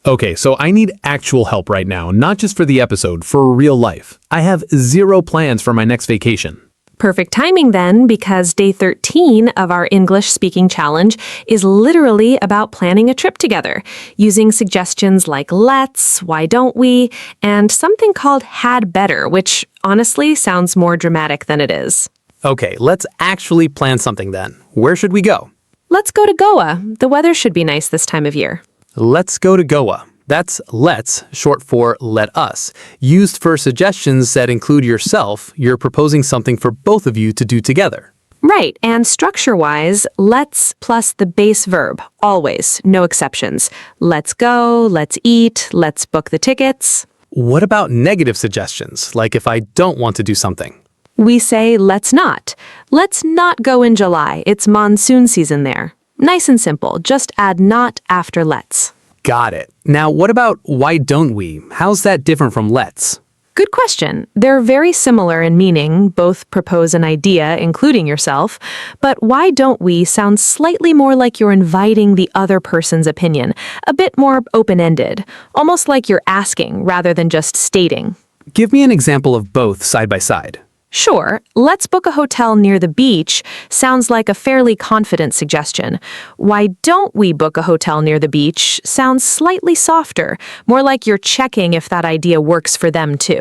Okay, so I need actual help right now, not just for the episode, for real life. I have zero plans for my next vacation. Perfect timing then, because day 13 of our English speaking challenge is literally about planning a trip together, using suggestions like let's, why don't we, and something called had better, which honestly sounds more dramatic than it is. Okay, let's actually plan something then. Where should we go? Let's go to Goa. The weather should be nice this time of year. Let's go to Goa. That's let's, short for let us. Used for suggestions that include yourself, you're proposing something for both of you to do together. Right, and structure-wise, let's plus the base verb, always, no exceptions. Let's go, let's eat, let's book the tickets. What about negative suggestions, like if I don't want to do something? We say let's not. Let's not go in July, it's monsoon season there. Nice and simple, just add not after let's. Got it. Now, what about why don't we? How's that different from let's? Good question. They're very similar in meaning, both propose an idea, including yourself, but why don't we sounds slightly more like you're inviting the other person's opinion, a bit more open-ended, almost like you're asking rather than just stating. Give me an example of both side by side. Sure, let's book a hotel near the beach sounds like a fairly confident suggestion. Why don't we book a hotel near the beach sounds slightly softer, more like you're checking if that idea works for them too.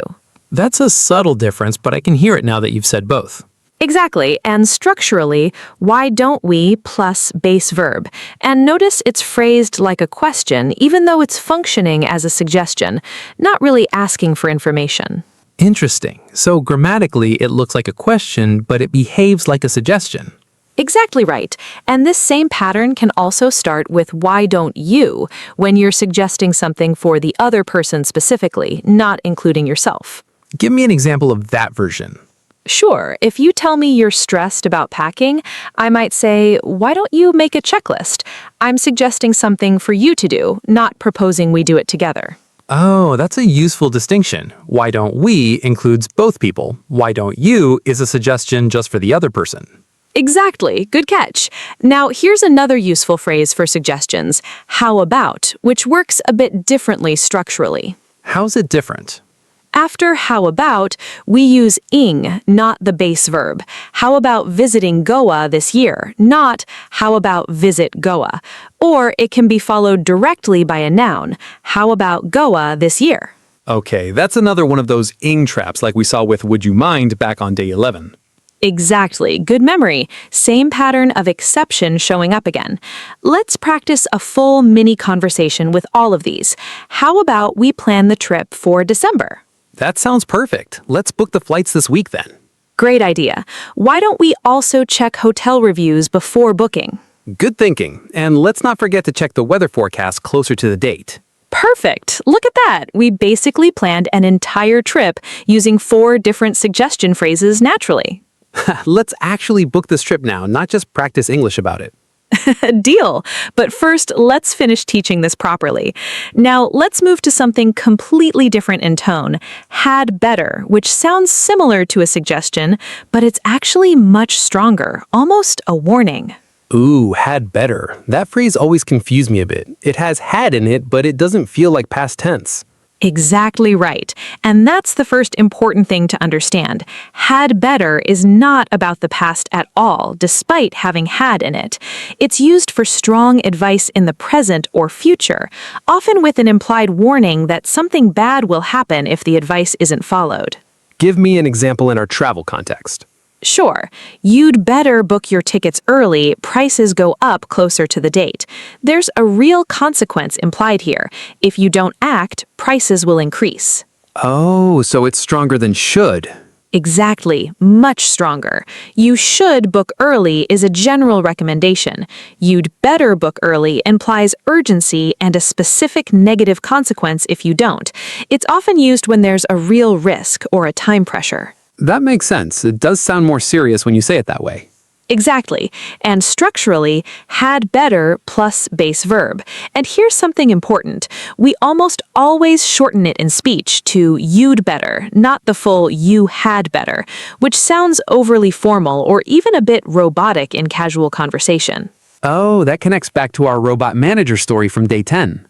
That's a subtle difference, but I can hear it now that you've said both. Exactly, and structurally, why don't we plus base verb? And notice it's phrased like a question, even though it's functioning as a suggestion, not really asking for information. Interesting. So grammatically, it looks like a question, but it behaves like a suggestion. Exactly right. And this same pattern can also start with why don't you when you're suggesting something for the other person specifically, not including yourself. Give me an example of that version. Sure, if you tell me you're stressed about packing, I might say, why don't you make a checklist? I'm suggesting something for you to do, not proposing we do it together. Oh, that's a useful distinction. Why don't we includes both people. Why don't you is a suggestion just for the other person. Exactly. Good catch. Now, here's another useful phrase for suggestions, how about, which works a bit differently structurally. How's it different? After how about, we use ing, not the base verb. How about visiting Goa this year, not how about visit Goa. Or it can be followed directly by a noun. How about Goa this year? Okay, that's another one of those ing traps like we saw with would you mind back on day 11. Exactly. Good memory. Same pattern of exception showing up again. Let's practice a full mini conversation with all of these. How about we plan the trip for December? That sounds perfect. Let's book the flights this week then. Great idea. Why don't we also check hotel reviews before booking? Good thinking. And let's not forget to check the weather forecast closer to the date. Perfect. Look at that. We basically planned an entire trip using 4 different suggestion phrases naturally. Let's actually book this trip now, not just practice English about it. Deal. But first, let's finish teaching this properly. Now, let's move to something completely different in tone. Had better, which sounds similar to a suggestion, but it's actually much stronger, almost a warning. Ooh, had better. That phrase always confused me a bit. It has had in it, but it doesn't feel like past tense. Exactly right. And that's the first important thing to understand. Had better is not about the past at all, despite having had in it. It's used for strong advice in the present or future, often with an implied warning that something bad will happen if the advice isn't followed. Give me an example in our travel context. Sure, you'd better book your tickets early, prices go up closer to the date. There's a real consequence implied here. If you don't act, prices will increase. Oh, so it's stronger than should. Exactly, much stronger. You should book early is a general recommendation. You'd better book early implies urgency and a specific negative consequence if you don't. It's often used when there's a real risk or a time pressure. That makes sense. It does sound more serious when you say it that way. Exactly. And structurally, had better plus base verb. And here's something important. We almost always shorten it in speech to you'd better, not the full you had better, which sounds overly formal or even a bit robotic in casual conversation. Oh, that connects back to our robot manager story from day 10.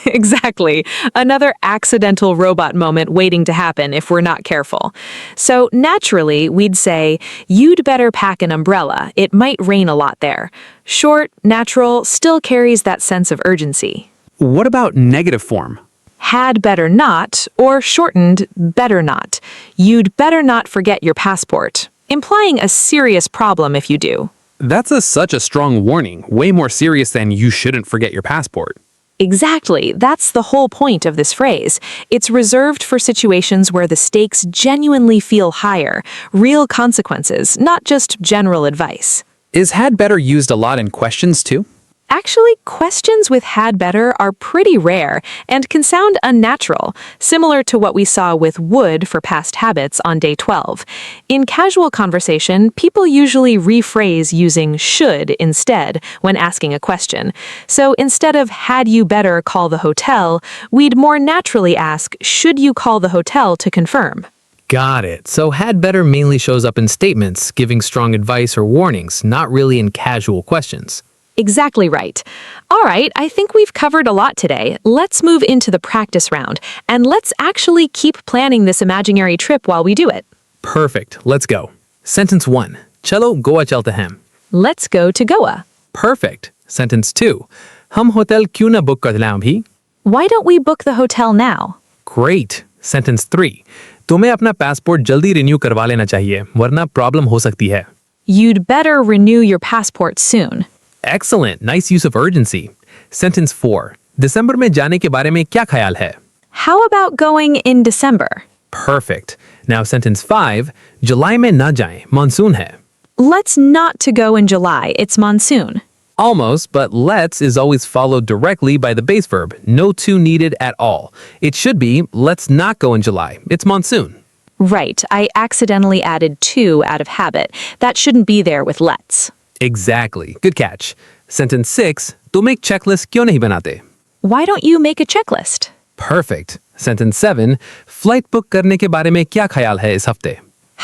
Exactly. Another accidental robot moment waiting to happen if we're not careful. So naturally, we'd say, you'd better pack an umbrella. It might rain a lot there. Short, natural, still carries that sense of urgency. What about negative form? Had better not, or shortened, better not. You'd better not forget your passport, implying a serious problem if you do. That's such a strong warning, way more serious than you shouldn't forget your passport. Exactly. That's the whole point of this phrase. It's reserved for situations where the stakes genuinely feel higher, real consequences, not just general advice. Is had better used a lot in questions too? Actually, questions with had better are pretty rare and can sound unnatural, similar to what we saw with would for past habits on day 12. In casual conversation, people usually rephrase using should instead when asking a question. So instead of had you better call the hotel, we'd more naturally ask should you call the hotel to confirm. Got it. So had better mainly shows up in statements, giving strong advice or warnings, not really in casual questions. Exactly right. All right, I think we've covered a lot today. Let's move into the practice round, and let's actually keep planning this imaginary trip while we do it. Perfect. Let's go. Sentence 1. Chalo Goa chalte hain. Let's go to Goa. Perfect. Sentence 2. Hum hotel kyun na book kar leं abhi? Why don't we book the hotel now? Great. Sentence 3. तुम्हें अपना passport जल्दी renew करवा लेना चाहिए, वरना problem हो सकती है. You'd better renew your passport soon. Excellent. Nice use of urgency. Sentence 4. दिसंबर में जाने के बारे में क्या ख्याल है? How about going in December? Perfect. Now sentence 5. जुलाई में ना जाएं, मानसून है. Let's not to go in July. It's monsoon. Almost, but let's is always followed directly by the base verb. No to needed at all. It should be, let's not go in July. It's monsoon. Right, I accidentally added to out of habit. That shouldn't be there with let's. Exactly. Good catch. Sentence 6. तुम एक checklist क्यों नहीं बनाते? Why don't you make a checklist? Perfect. Sentence 7. Flight book करने के बारे में क्या ख्याल है इस हफ्ते?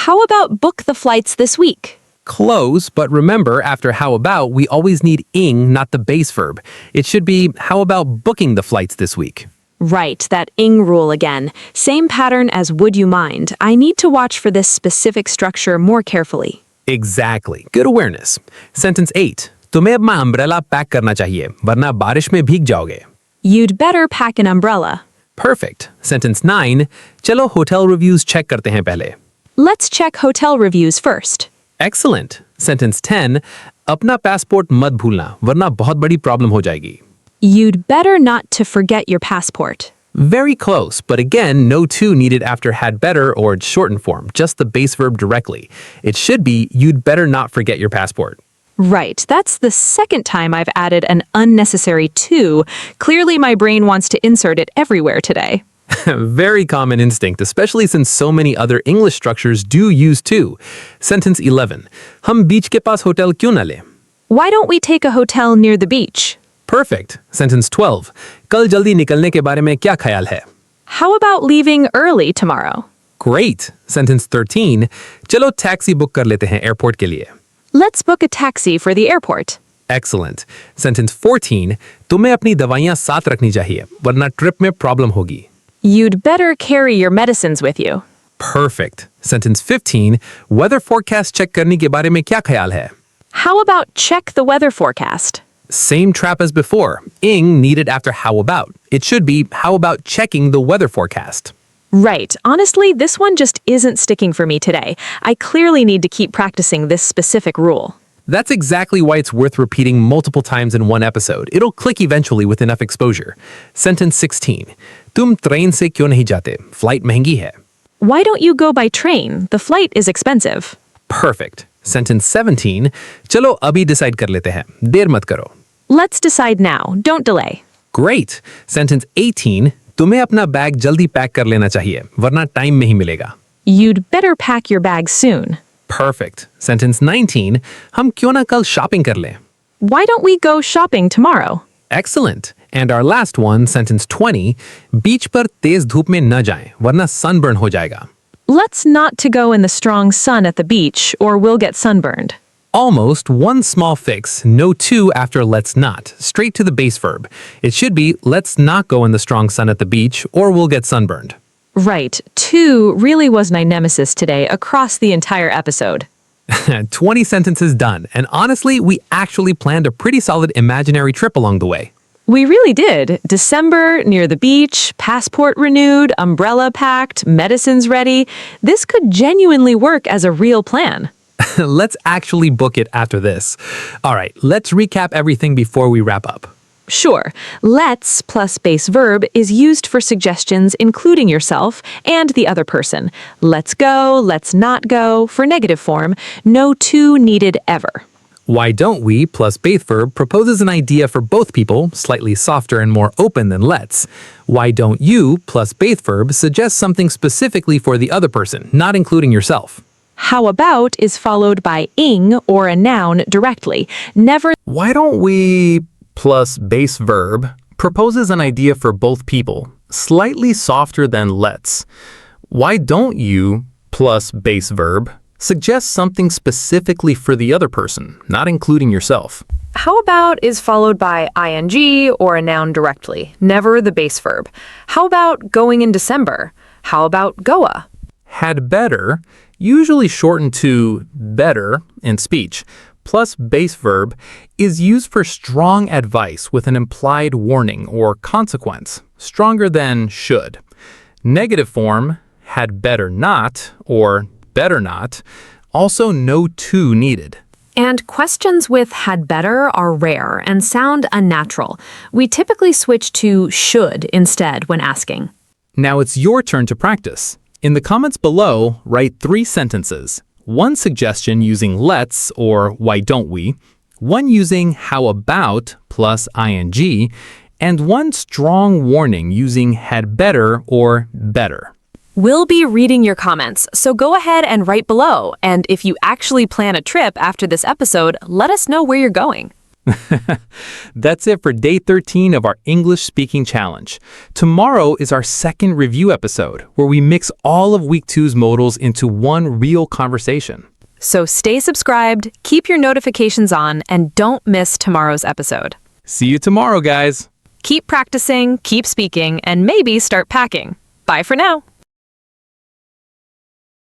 How about book the flights this week? Close, but remember, after how about, we always need ing, not the base verb. It should be, how about booking the flights this week? Right, that ing rule again. Same pattern as would you mind. I need to watch for this specific structure more carefully. Exactly. Good awareness. Sentence 8. तुम्हें अपना umbrella pack करना चाहिए, वरना बारिश में भीग जाओगे. You'd better pack an umbrella. Perfect. Sentence 9. चलो hotel reviews check करते हैं पहले. Let's check hotel reviews first. Excellent. Sentence 10. अपना passport मत भूलना, वरना बहुत बड़ी problem हो जाएगी. You'd better not to forget your passport. Very close, but again, no to needed after had better or its shortened form, just the base verb directly. It should be, you'd better not forget your passport. Right, that's the second time I've added an unnecessary to. Clearly my brain wants to insert it everywhere today. Very common instinct, especially since so many other English structures do use to. Sentence 11. हम बीच के पास hotel क्यों न लें? Why don't we take a hotel near the beach? Perfect. Sentence 12. कल जल्दी निकलने के बारे में क्या ख्याल है? How about leaving early tomorrow? Great. Sentence 13. चलो टैक्सी बुक कर लेते हैं एयरपोर्ट के लिए. Let's book a taxi for the airport. Excellent. Sentence 14. तुम्हें अपनी दवाइयाँ साथ रखनी चाहिए, वरना ट्रिप में प्रॉब्लम होगी. You'd better carry your medicines with you. Perfect. Sentence 15. Weather forecast check करने के बारे में क्या ख्याल है? How about check the weather forecast? Same trap as before. Ing needed after how about. It should be how about checking the weather forecast. Right. Honestly, this one just isn't sticking for me today. I clearly need to keep practicing this specific rule. That's exactly why it's worth repeating multiple times in one episode. It'll click eventually with enough exposure. Sentence 16. तुम train से क्यों नहीं जाते? Flight महंगी है. Why don't you go by train? The flight is expensive. Perfect. Sentence 17. चलो अभी decide कर लेते हैं. देर मत करो. Let's decide now. Don't delay. Great. Sentence 18. तुम्हें अपना बैग जल्दी पैक कर लेना चाहिए, वरना टाइम नहीं मिलेगा. You'd better pack your bag soon. Perfect. Sentence 19. हम क्यों ना कल shopping कर लें? Why don't we go shopping tomorrow? Excellent. And our last one, sentence 20. बीच पर तेज धूप में न जाएं, वरना sunburn हो जाएगा. Let's not to go in the strong sun at the beach or we'll get sunburned. Almost one small fix, no to after let's not, straight to the base verb. It should be let's not go in the strong sun at the beach or we'll get sunburned. Right, to really was my nemesis today across the entire episode. 20 sentences done, and honestly, we actually planned a pretty solid imaginary trip along the way. We really did. December, near the beach, passport renewed, umbrella packed, medicines ready. This could genuinely work as a real plan. Let's actually book it after this. All right, let's recap everything before we wrap up. Sure, let's plus base verb is used for suggestions including yourself and the other person. Let's go, let's not go for negative form, no to needed ever. Why don't we plus base verb proposes an idea for both people, slightly softer and more open than let's. Why don't you plus base verb suggests something specifically for the other person, not including yourself. How about is followed by ing or a noun directly. Never. Why don't we plus base verb proposes an idea for both people, slightly softer than let's. Why don't you plus base verb suggests something specifically for the other person, not including yourself. How about is followed by ing or a noun directly, never the base verb. How about going in December? How about goa? Had better, usually shortened to better in speech, plus base verb is used for strong advice with an implied warning or consequence, stronger than should. Negative form, had better not or better not, also no to needed. And questions with had better are rare and sound unnatural. We typically switch to should instead when asking. Now it's your turn to practice. In the comments below, write 3 sentences. One suggestion using let's or why don't we, one using how about plus ing, and one strong warning using had better or better. We'll be reading your comments, so go ahead and write below. And if you actually plan a trip after this episode, let us know where you're going. That's it for day 13 of our English speaking challenge. Tomorrow is our second review episode, where we mix all of week 2's modals into one real conversation. So stay subscribed, keep your notifications on, and don't miss tomorrow's episode. See you tomorrow, guys. Keep practicing, keep speaking, and maybe start packing. Bye for now.